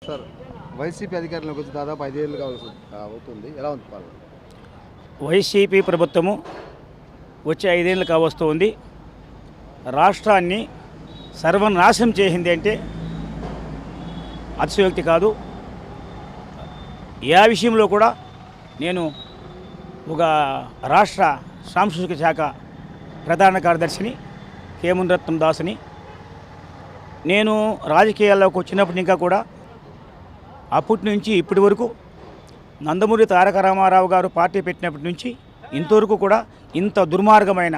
Sir YCP అధికారంలోకి వచ్చి దాదాపు 5 ఏళ్ళు అవుతుంది. ఎలా ఉంది పాలన? వైసీపీ ప్రభుత్వము వచ్చే 5 ఏళ్ళు కావస్తుంది. రాష్ట్రాన్ని సర్వనాశనం చేసింది అంటే అతిశయోక్తి కాదు. ఏ విషయంలో కూడా నేను ఒక రాష్ట్ర సాంస్కృతిక శాఖ ప్రధాన కార్యదర్శిని హేమంతరత్నం దాస్ని. నేను రాజకీయాల్లోకి వచ్చినప్పటి ఇంకా కూడా అప్పటి నుంచి ఇప్పటి వరకు నందమూరి తారక రామారావు గారు పార్టీ పెట్టినప్పటి నుంచి ఇంతవరకు కూడా ఇంత దుర్మార్గమైన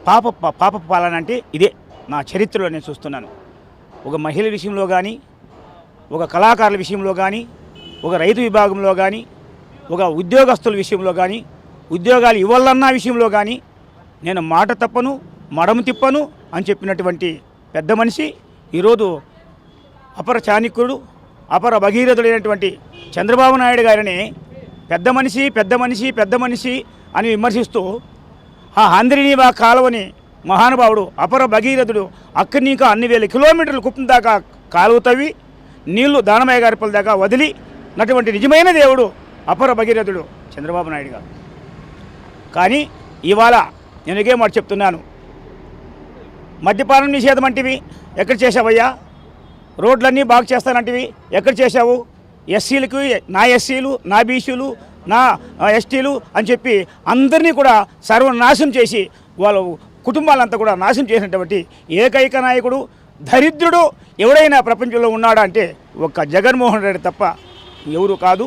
పాప పాలన అంటే ఇదే నా చరిత్రలో నేను చూస్తున్నాను. ఒక మహిళల విషయంలో కానీ, ఒక కళాకారుల విషయంలో కానీ, ఒక రైతు విభాగంలో కానీ, ఒక ఉద్యోగస్తుల విషయంలో కానీ, ఉద్యోగాలు ఇవ్వాలన్న విషయంలో కానీ నేను మాట తప్పను, మడమ తిప్పను అని చెప్పినటువంటి పెద్ద మనిషి ఈరోజు అపర చాణక్యుడు, అపర భగీరథుడైనటువంటి చంద్రబాబు నాయుడు గారిని పెద్ద మనిషి అని విమర్శిస్తూ ఆ ఆంధ్రనీవా కాలువని మహానుభావుడు అపర భగీరథుడు అక్కడి ఇంకా అన్ని వేల కిలోమీటర్లు కుప్పం దాకా కాలువ తవ్వి నీళ్లు దానమయ్య గారి పల్ల దాకా వదిలినటువంటి నిజమైన దేవుడు అపర భగీరథుడు చంద్రబాబు నాయుడు గారు. కానీ ఇవాళ నేను ఇదే మాట చెప్తున్నాను. మద్యపానం నిషేధం అంటివి ఎక్కడ చేసావయ్యా? రోడ్లన్నీ బాగు చేస్తానంటివి ఎక్కడ చేశావు? ఎస్సీలకు నా ఎస్సీలు, నా బీసీలు, నా ఎస్టీలు అని చెప్పి అందరినీ కూడా సర్వనాశనం చేసి వాళ్ళ కుటుంబాలంతా కూడా నాశనం చేసినటువంటి ఏకైక నాయకుడు, దరిద్రుడు ఎవడైనా ప్రపంచంలో ఉన్నాడా అంటే ఒక్క జగన్మోహన్ రెడ్డి తప్ప ఎవరు కాదు.